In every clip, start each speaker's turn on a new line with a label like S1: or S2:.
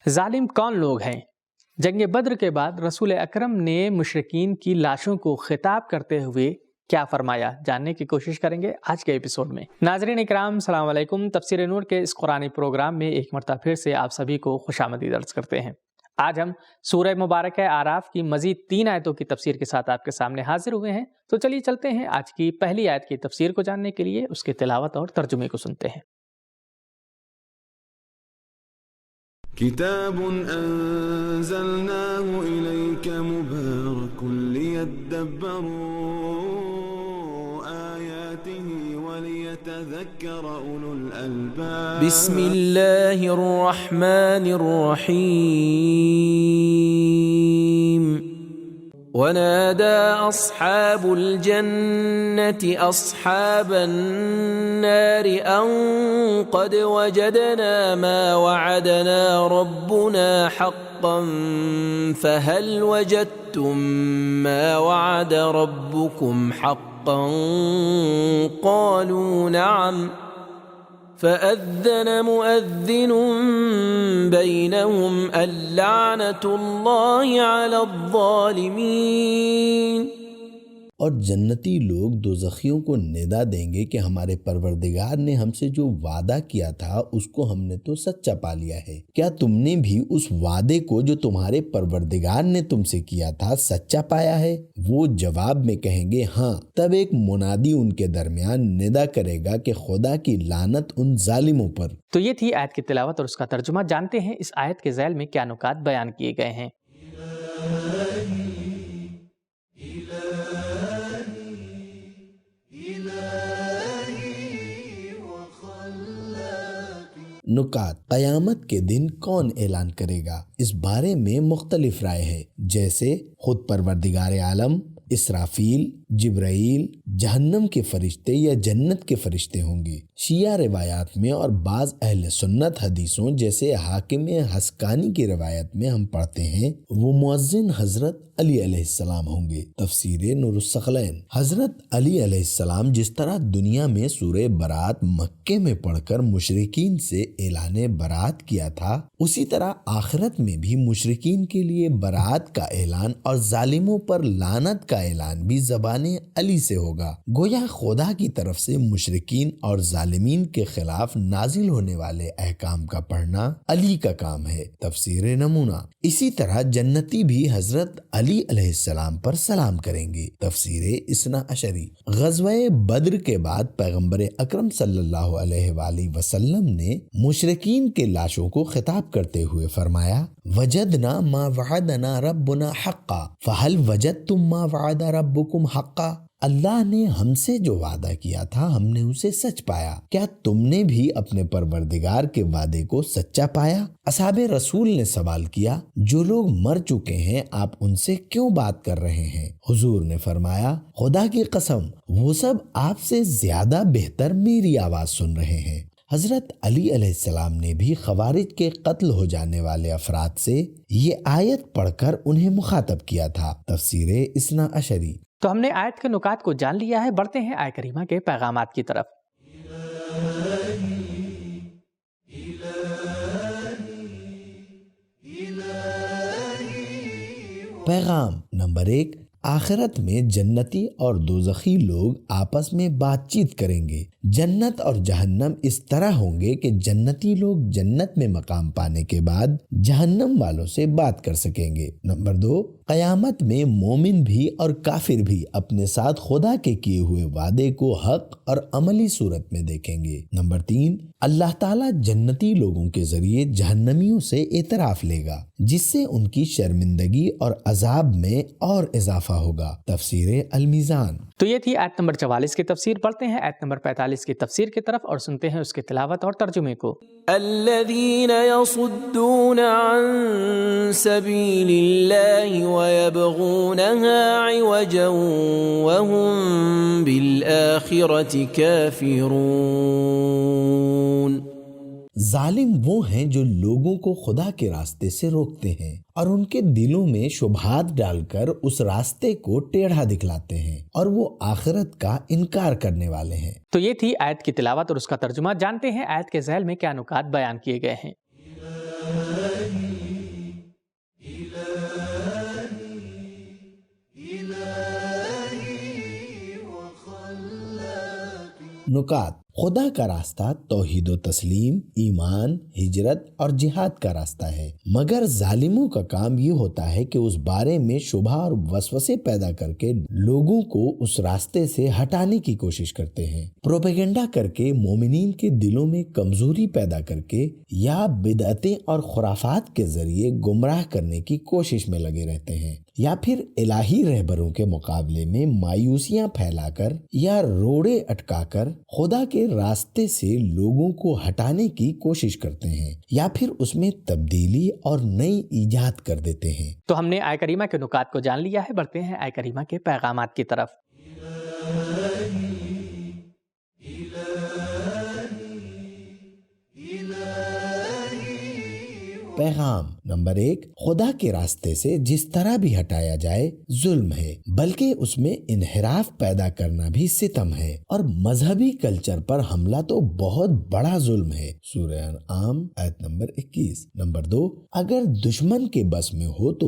S1: ظالم کون لوگ ہیں؟ جنگ بدر کے بعد رسول اکرم نے مشرکین کی لاشوں کو خطاب کرتے ہوئے کیا فرمایا، جاننے کی کوشش کریں گے آج کے ایپیسوڈ میں۔ ناظرین اکرام، السلام علیکم۔ تفسیر نور کے اس قرآنی پروگرام میں ایک مرتبہ پھر سے آپ سبھی کو خوش آمدید عرض کرتے ہیں۔ آج ہم سورہ مبارکہ اعراف کی مزید 3 آیتوں کی تفسیر کے ساتھ آپ کے سامنے حاضر ہوئے ہیں، تو چلیے چلتے ہیں آج کی پہلی آیت کی تفسیر کو جاننے کے لیے، اس کی تلاوت اور ترجمے کو سنتے ہیں۔
S2: کتاب انزلناه الیک مبارک لیدبروا آیاته ولیتذکر اولو الالباب۔
S3: بسم اللہ الرحمن الرحیم۔ ونادى أصحاب الجنة أصحاب النار أن قد وجدنا ما وعدنا ربنا حقا فهل وجدتم ما وعد ربكم حقا قالوا نعم فأذن مؤذن بينهم اللعنة الله على الظالمين۔
S4: اور جنتی لوگ دوزخیوں کو ندا دیں گے کہ ہمارے پروردگار نے ہم سے جو وعدہ کیا تھا اس کو ہم نے تو سچا پا لیا ہے، کیا تم نے بھی اس وعدے کو جو تمہارے پروردگار نے تم سے کیا تھا سچا پایا ہے؟ وہ جواب میں کہیں گے ہاں۔ تب ایک منادی ان کے درمیان ندا کرے گا کہ خدا کی لعنت ان ظالموں پر۔
S1: تو یہ تھی آیت کی تلاوت اور اس کا ترجمہ۔ جانتے ہیں اس آیت کے ذیل میں کیا نکات بیان کیے گئے ہیں۔
S4: نکات: قیامت کے دن کون اعلان کرے گا؟ اس بارے میں مختلف رائے ہے، جیسے خود پروردگار عالم، اسرافیل، جبرائیل، جہنم کے فرشتے یا جنت کے فرشتے ہوں گے۔ شیعہ روایات میں اور بعض اہل سنت حدیثوں جیسے حاکم حسکانی کی روایت میں ہم پڑھتے ہیں وہ مؤذن حضرت علی علیہ السلام ہوں گے۔ تفسیر نور الثقلین۔ حضرت علی علیہ السلام جس طرح دنیا میں سورہ برات مکے میں پڑھ کر مشرکین سے اعلان برات کیا تھا، اسی طرح آخرت میں بھی مشرکین کے لیے برات کا اعلان اور ظالموں پر لعنت کا اعلان بھی زبان علی سے ہوگا۔ گویا خدا کی طرف سے مشرکین اور ظالمین کے خلاف نازل ہونے والے احکام کا پڑھنا علی کا کام ہے۔ تفسیر نمونہ۔ اسی طرح جنتی بھی حضرت علی علیہ السلام پر سلام کریں گے۔ تفسیر اثنا عشری۔ غزوہ بدر کے بعد پیغمبر اکرم صلی اللہ علیہ وآلہ وسلم نے مشرکین کے لاشوں کو خطاب کرتے ہوئے فرمایا: وجدنا ما وعدنا ربنا حقا فهل وجدتم ما وعد ربکم حقا۔ اللہ نے ہم سے جو وعدہ کیا تھا ہم نے اسے سچ پایا، کیا تم نے بھی اپنے پروردگار کے وعدے کو سچا پایا؟ اصحاب رسول نے سوال کیا، جو لوگ مر چکے ہیں آپ ان سے کیوں بات کر رہے ہیں؟ حضور نے فرمایا، خدا کی قسم وہ سب آپ سے زیادہ بہتر میری آواز سن رہے ہیں۔ حضرت علی علیہ السلام نے بھی خوارج کے قتل ہو جانے والے افراد سے یہ آیت پڑھ کر انہیں مخاطب کیا تھا۔ تفسیر اثنا عشری۔
S1: تو ہم نے آیت کے نکات کو جان لیا ہے، بڑھتے ہیں آیت کریمہ کے پیغامات کی طرف۔
S4: پیغام نمبر 1، آخرت میں جنتی اور دوزخی لوگ آپس میں بات چیت کریں گے۔ جنت اور جہنم اس طرح ہوں گے کہ جنتی لوگ جنت میں مقام پانے کے بعد جہنم والوں سے بات کر سکیں گے۔ نمبر 2، قیامت میں مومن بھی اور کافر بھی اپنے ساتھ خدا کے کیے ہوئے وعدے کو حق اور عملی صورت میں دیکھیں گے۔ نمبر 3، اللہ تعالیٰ جنتی لوگوں کے ذریعے جہنمیوں سے اعتراف لے گا، جس سے ان کی شرمندگی اور عذاب میں اور اضافہ ہوگا۔ تفسیر المیزان۔
S1: تو یہ تھی آیت نمبر 44 کی تفسیر۔ پڑھتے ہیں آیت نمبر 45 کی تفسیر کی طرف اور سنتے ہیں اس کی تلاوت اور ترجمے کو۔
S3: الذين يصدون عن سبيل الله ويبغونها عوجا وهم بالآخرة كافرون۔
S4: ظالم وہ ہیں جو لوگوں کو خدا کے راستے سے روکتے ہیں اور ان کے دلوں میں شبہات ڈال کر اس راستے کو ٹیڑھا دکھلاتے ہیں، اور وہ آخرت کا انکار کرنے والے ہیں۔
S1: تو یہ تھی آیت کی تلاوت اور اس کا ترجمہ۔ جانتے ہیں آیت کے ذیل میں کیا نکات بیان کیے گئے ہیں۔
S4: نکات: خدا کا راستہ توحید و تسلیم، ایمان، ہجرت اور جہاد کا راستہ ہے، مگر ظالموں کا کام یہ ہوتا ہے کہ اس بارے میں شبہ اور وسوسے پیدا کر کے لوگوں کو اس راستے سے ہٹانے کی کوشش کرتے ہیں، پروپیگنڈا کر کے مومنین کے دلوں میں کمزوری پیدا کر کے یا بدعتیں اور خرافات کے ذریعے گمراہ کرنے کی کوشش میں لگے رہتے ہیں، یا پھر الہی رہبروں کے مقابلے میں مایوسیاں پھیلا کر یا روڑے اٹکا کر خدا کے راستے سے لوگوں کو ہٹانے کی کوشش کرتے ہیں، یا پھر اس میں تبدیلی اور نئی ایجاد کر دیتے ہیں۔
S1: تو ہم نے آیہ کریمہ کے نکات کو جان لیا ہے، بڑھتے ہیں آیہ کریمہ کے پیغامات کی طرف۔
S4: پیغام نمبر 1: خدا کے راستے سے جس طرح بھی ہٹایا جائے ظلم ہے، بلکہ اس میں انحراف پیدا کرنا بھی ستم ہے، اور مذہبی کلچر پر حملہ تو بہت بڑا ظلم ہے۔ سورہ انعام آیت نمبر 21۔ نمبر 2: اگر دشمن کے بس میں ہو تو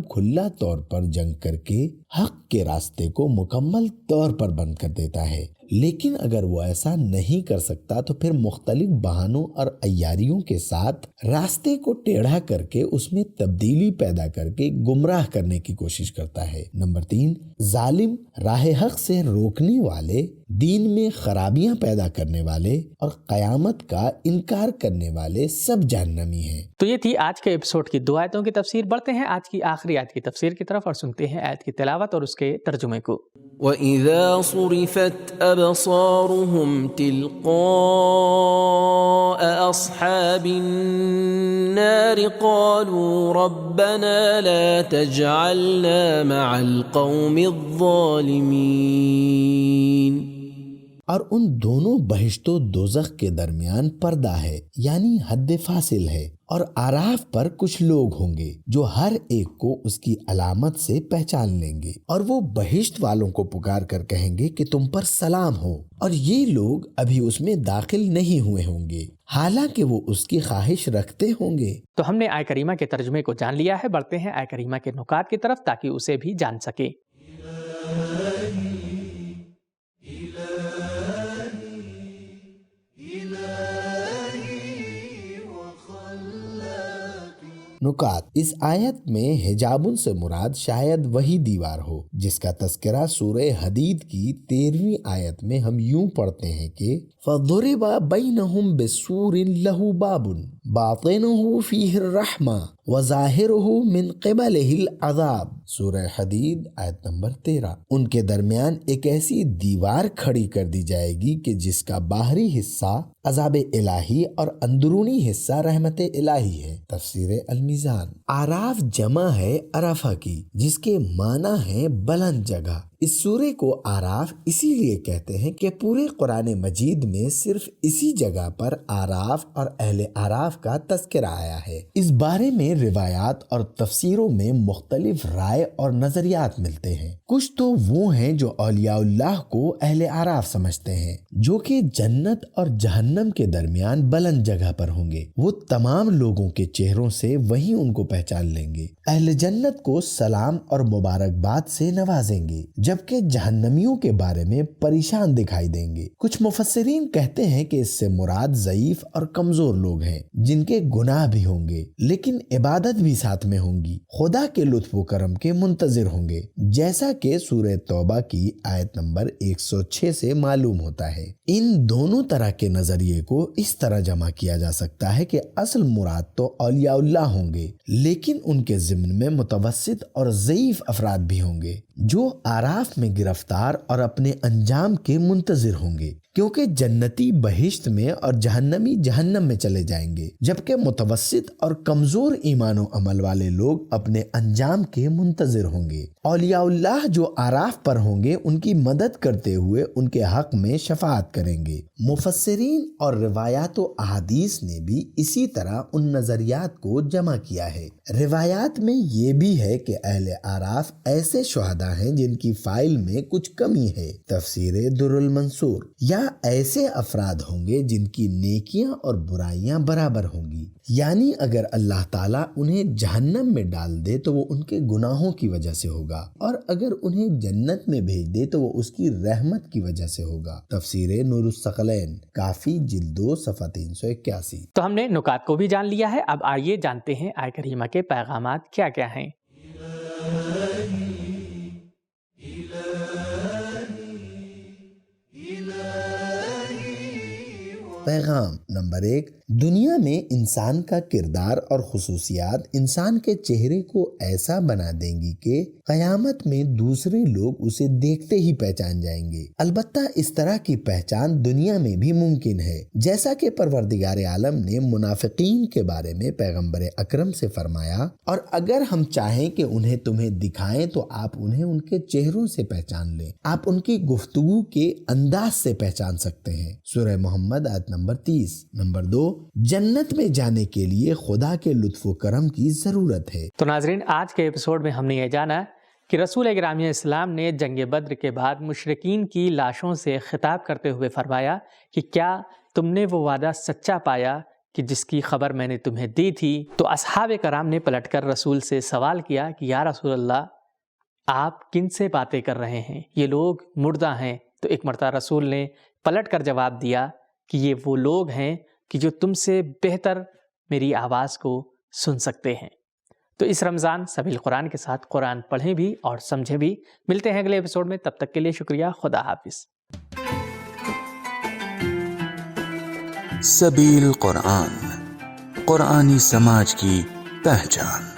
S4: کھلا طور پر جنگ کر کے حق کے راستے کو مکمل طور پر بند کر دیتا ہے، لیکن اگر وہ ایسا نہیں کر سکتا تو پھر مختلف بہانوں اور عیاریوں کے ساتھ راستے کو ٹیڑھا کر کے اس میں تبدیلی پیدا کر کے گمراہ کرنے کی کوشش کرتا ہے۔ نمبر 3: ظالم، راہ حق سے روکنے والے، دین میں خرابیاں پیدا کرنے والے اور قیامت کا انکار کرنے والے سب جہنمی ہیں۔
S1: تو یہ تھی آج کے ایپیسوڈ کی 2 آیتوں کی تفسیر۔ بڑھتے ہیں آج کی آخری آیت کی تفسیر کی طرف اور سنتے ہیں آیت کی تلاوت اور اس کے ترجمے کو۔
S3: وَإِذَا صُرِفَتْ أَبْصَارُهُمْ تِلْقَاءَ أَصْحَابِ النَّارِ قَالُوا رَبَّنَا لَا تَجْعَلْنَا مَعَ الْقَوْمِ الظَّالِمِينَ۔
S4: اور ان دونوں بہشت و دوزخ کے درمیان پردہ ہے، یعنی حد فاصل ہے، اور اعراف پر کچھ لوگ ہوں گے جو ہر ایک کو اس کی علامت سے پہچان لیں گے، اور وہ بہشت والوں کو پکار کر کہیں گے کہ تم پر سلام ہو، اور یہ لوگ ابھی اس میں داخل نہیں ہوئے ہوں گے حالانکہ وہ اس کی خواہش رکھتے ہوں گے۔
S1: تو ہم نے آیہ کریمہ کے ترجمے کو جان لیا ہے، بڑھتے ہیں آیہ کریمہ کے نکات کی طرف تاکہ اسے بھی جان سکے۔
S4: نکات: اس آیت میں حجابن سے مراد شاید وہی دیوار ہو جس کا تذکرہ سورہ حدید کی 13ویں آیت میں ہم یوں پڑھتے ہیں کہ فَضُرِبَ بَيْنَهُمْ بِسُورٍ لَهُ بَابٌ بَاطِنُهُ فِيهِ الرَّحْمَةُ وَظَاهِرُهُ مِنْ قِبَلِهِ الْعَذَابُ۔ سورہ حدید آیت نمبر 13۔ ان کے درمیان ایک ایسی دیوار کھڑی کر دی جائے گی کہ جس کا باہری حصہ عذاب الہی اور اندرونی حصہ رحمت الہی ہے۔ تفسیر المیزان۔ اعراف جمع ہے عرفہ کی، جس کے معنی ہے بلند جگہ۔ اس سورے کو اعراف اسی لیے کہتے ہیں کہ پورے قرآن مجید میں صرف اسی جگہ پر اعراف اور اہل اعراف کا تذکرہ آیا ہے۔ اس بارے میں روایات اور تفسیروں میں مختلف رائے اور نظریات ملتے ہیں۔ کچھ تو وہ ہیں جو اولیاء اللہ کو اہل اعراف سمجھتے ہیں، جو کہ جنت اور جہنم کے درمیان بلند جگہ پر ہوں گے۔ وہ تمام لوگوں کے چہروں سے وہیں ان کو پہچان لیں گے۔ اہل جنت کو سلام اور مبارکباد سے نوازیں گے، جبکہ جہنمیوں کے بارے میں پریشان دکھائی دیں گے۔ کچھ مفسرین کہتے ہیں کہ اس سے مراد ضعیف اور کمزور لوگ ہیں جن کے گناہ بھی ہوں گے لیکن عبادت بھی ساتھ میں ہوں گی، خدا کے لطف و کرم کے منتظر ہوں گے، جیسا کہ سورہ توبہ کی آیت نمبر 106 سے معلوم ہوتا ہے۔ ان دونوں طرح کے نظریے کو اس طرح جمع کیا جا سکتا ہے کہ اصل مراد تو اولیاء اللہ ہوں گے، لیکن ان کے ضمن میں متوسط اور ضعیف افراد بھی ہوں گے جو اعراف میں گرفتار اور اپنے انجام کے منتظر ہوں گے، کیونکہ جنتی بہشت میں اور جہنمی جہنم میں چلے جائیں گے، جبکہ متوسط اور کمزور ایمان و عمل والے لوگ اپنے انجام کے منتظر ہوں گے۔ اولیاء اللہ جو اعراف پر ہوں گے ان کی مدد کرتے ہوئے ان کے حق میں شفاعت کریں گے۔ مفسرین اور روایات و احادیث نے بھی اسی طرح ان نظریات کو جمع کیا ہے۔ روایات میں یہ بھی ہے کہ اہل اعراف ایسے شہداء ہیں جن کی فائل میں کچھ کمی ہے۔ تفسیر در المنصور۔ یا ایسے افراد ہوں گے جن کی نیکیاں اور برائیاں برابر ہوں گی، یعنی اگر اللہ تعالیٰ انہیں جہنم میں ڈال دے تو وہ ان کے گناہوں کی وجہ سے ہوگا، اور اگر انہیں جنت میں بھیج دے تو وہ اس کی رحمت کی وجہ سے ہوگا۔ تفسیر نور الثقلین، کافی جلد 2 صفحہ 381۔
S1: تو ہم نے نکات کو بھی جان لیا ہے، اب آئیے جانتے ہیں آیت کریمہ کے پیغامات کیا کیا ہیں۔
S4: پیغام نمبر 1، دنیا میں انسان کا کردار اور خصوصیات انسان کے چہرے کو ایسا بنا دیں گی کہ قیامت میں دوسرے لوگ اسے دیکھتے ہی پہچان جائیں گے۔ البتہ اس طرح کی پہچان دنیا میں بھی ممکن ہے، جیسا کہ پروردگار عالم نے منافقین کے بارے میں پیغمبر اکرم سے فرمایا، اور اگر ہم چاہیں کہ انہیں تمہیں دکھائیں تو آپ انہیں ان کے چہروں سے پہچان لیں، آپ ان کی گفتگو کے انداز سے پہچان سکتے ہیں۔ سورہ محمد آیت نمبر 30۔ نمبر 2، جنت میں جانے کے لیے خدا کے لطف و کرم کی ضرورت ہے۔
S1: تو ناظرین، آج کے ایپیسوڈ میں ہم نے یہ جانا کہ رسول گرامی اسلام نے جنگ بدر کے بعد مشرکین کی لاشوں سے خطاب کرتے ہوئے فرمایا کہ کیا تم نے وہ وعدہ سچا پایا کہ جس کی خبر میں نے تمہیں دی تھی؟ تو اصحاب کرام نے پلٹ کر رسول سے سوال کیا کہ یا رسول اللہ، آپ کن سے باتیں کر رہے ہیں؟ یہ لوگ مردہ ہیں۔ تو ایک مرتبہ رسول نے پلٹ کر جواب دیا کہ یہ وہ لوگ ہیں کہ جو تم سے بہتر میری آواز کو سن سکتے ہیں۔ تو اس رمضان سبیل قرآن کے ساتھ قرآن پڑھیں بھی اور سمجھیں بھی۔ ملتے ہیں اگلے ایپیسوڈ میں، تب تک کے لیے شکریہ، خدا حافظ۔
S5: سبیل قرآن، قرآنی سماج کی پہچان۔